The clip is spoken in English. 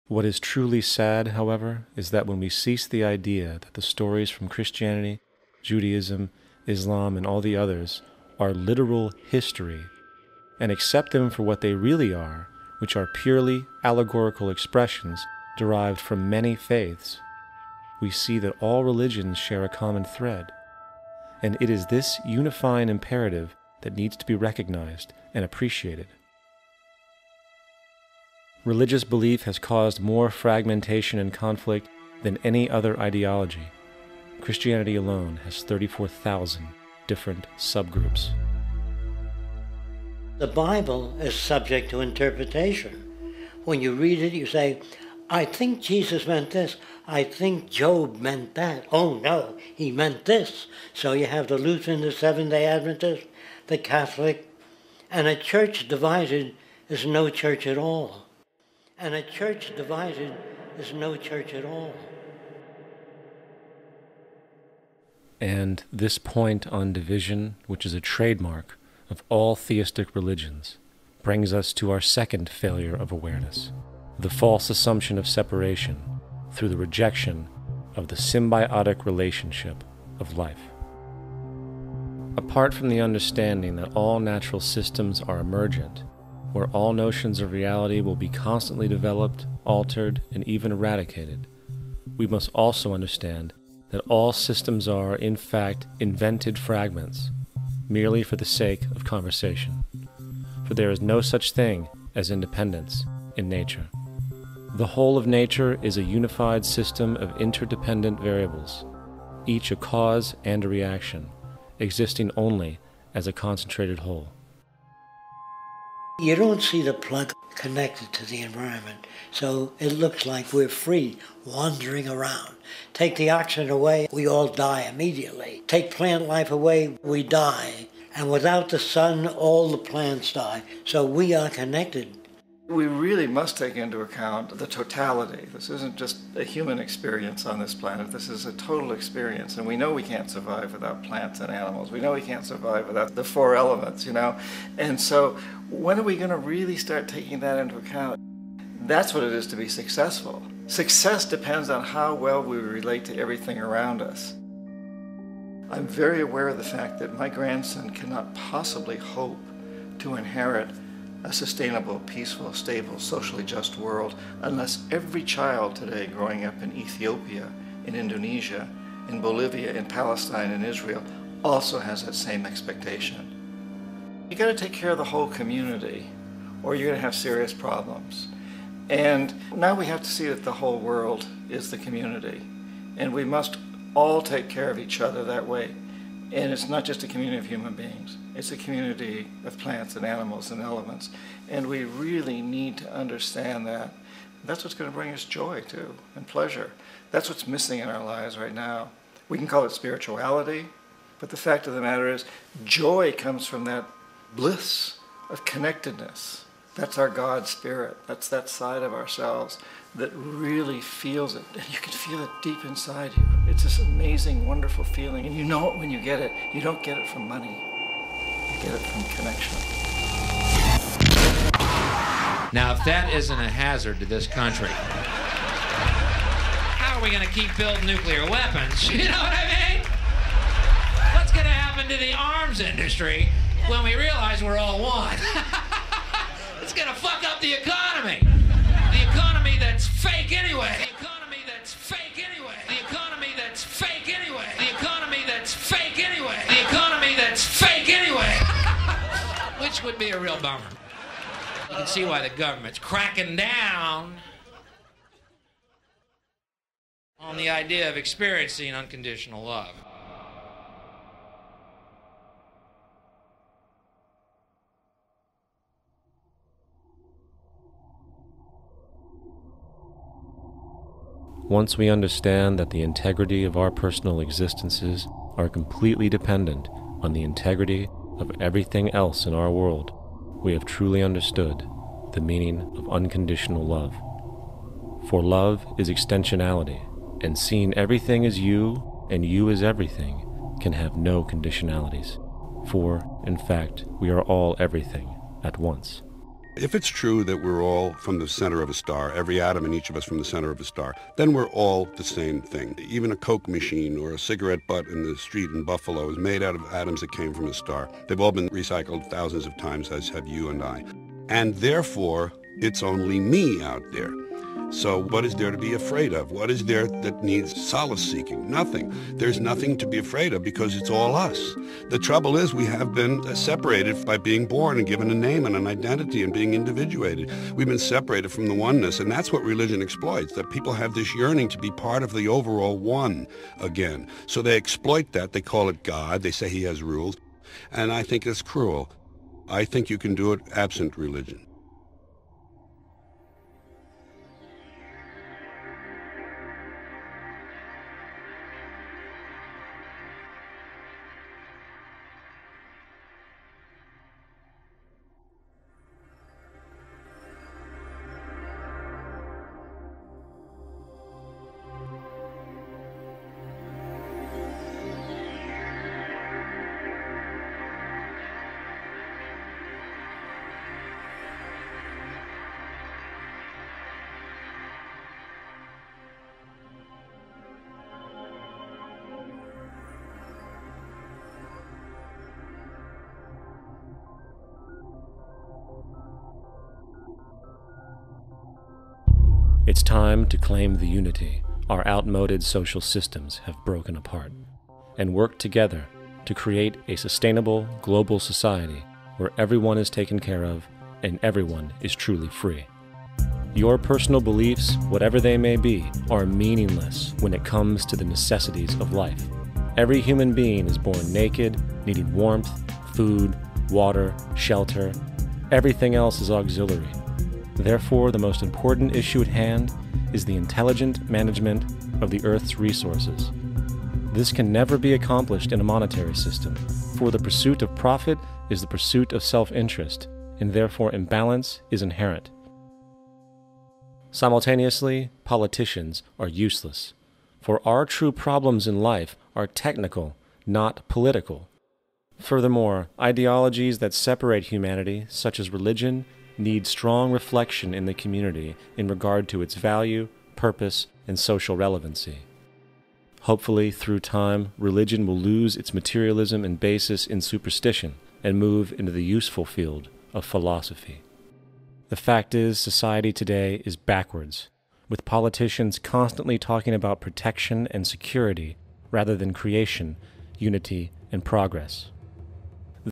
What is truly sad, however, is that when we cease the idea that the stories from Christianity, Judaism, Islam, and all the others are literal history, and accept them for what they really are, which are purely allegorical expressions derived from many faiths, we see that all religions share a common thread, and it is this unifying imperative that needs to be recognized and appreciated. Religious belief has caused more fragmentation and conflict than any other ideology. Christianity alone has 34,000 different subgroups. The Bible is subject to interpretation. When you read it, you say, I think Jesus meant this. I think Job meant that. Oh no, he meant this. So you have the Lutheran, the Seventh-day Adventist, the Catholic, and a church divided is no church at all. And a church divided is no church at all. And this point on division, which is a trademark of all theistic religions, brings us to our second failure of awareness, the false assumption of separation through the rejection of the symbiotic relationship of life. Apart from the understanding that all natural systems are emergent, where all notions of reality will be constantly developed, altered, and even eradicated, we must also understand that all systems are, in fact, invented fragments, merely for the sake of conversation. For there is no such thing as independence in nature. The whole of nature is a unified system of interdependent variables, each a cause and a reaction, existing only as a concentrated whole. You don't see the plug connected to the environment, so it looks like we're free, wandering around. Take the oxygen away, we all die immediately. Take plant life away, we die. And without the sun, all the plants die. So we are connected. We really must take into account the totality. This isn't just a human experience on this planet. This is a total experience. And we know we can't survive without plants and animals. We know we can't survive without the four elements, you know. And so when are we going to really start taking that into account? That's what it is to be successful. Success depends on how well we relate to everything around us. I'm very aware of the fact that my grandson cannot possibly hope to inherit a sustainable, peaceful, stable, socially just world unless every child today growing up in Ethiopia, in Indonesia, in Bolivia, in Palestine, in Israel also has that same expectation. You got to take care of the whole community or you're going to have serious problems. And now we have to see that the whole world is the community and we must all take care of each other that way. And it's not just a community of human beings. It's a community of plants and animals and elements. And we really need to understand that. That's what's going to bring us joy, too, and pleasure. That's what's missing in our lives right now. We can call it spirituality, but the fact of the matter is joy comes from that bliss of connectedness. That's our God spirit. That's that side of ourselves that really feels it. And you can feel it deep inside you. It's this amazing, wonderful feeling. And you know it when you get it. You don't get it from money. You get it from connection. Now, if that isn't a hazard to this country, how are we going to keep building nuclear weapons? You know what I mean? What's going to happen to the arms industry when we realize we're all one? It's going to fuck up the economy. The economy that's fake anyway. The economy that's fake anyway. The economy that's fake anyway. The economy that's fake anyway. The economy that's fake anyway. Which would be a real bummer. You can see why the government's cracking down on the idea of experiencing unconditional love. Once we understand that the integrity of our personal existences are completely dependent on the integrity of everything else in our world, we have truly understood the meaning of unconditional love. For love is extensionality, and seeing everything as you and you as everything can have no conditionalities. For, in fact, we are all everything at once. If it's true that we're all from the center of a star, every atom in each of us from the center of a star, then we're all the same thing. Even a Coke machine or a cigarette butt in the street in Buffalo is made out of atoms that came from a star. They've all been recycled thousands of times, as have you and I. And therefore, it's only me out there. So what is there to be afraid of? What is there that needs solace-seeking? Nothing. There's nothing to be afraid of because it's all us. The trouble is we have been separated by being born and given a name and an identity and being individuated. We've been separated from the oneness, and that's what religion exploits, that people have this yearning to be part of the overall one again. So they exploit that. They call it God. They say he has rules. And I think it's cruel. I think you can do it absent religion. It's time to claim the unity our outmoded social systems have broken apart, and work together to create a sustainable global society where everyone is taken care of and everyone is truly free. Your personal beliefs, whatever they may be, are meaningless when it comes to the necessities of life. Every human being is born naked, needing warmth, food, water, shelter. Everything else is auxiliary. Therefore, the most important issue at hand is the intelligent management of the Earth's resources. This can never be accomplished in a monetary system, for the pursuit of profit is the pursuit of self-interest, and therefore imbalance is inherent. Simultaneously, politicians are useless, for our true problems in life are technical, not political. Furthermore, ideologies that separate humanity, such as religion, need strong reflection in the community in regard to its value, purpose, and social relevancy. Hopefully, through time, religion will lose its materialism and basis in superstition and move into the useful field of philosophy. The fact is, society today is backwards, with politicians constantly talking about protection and security rather than creation, unity, and progress.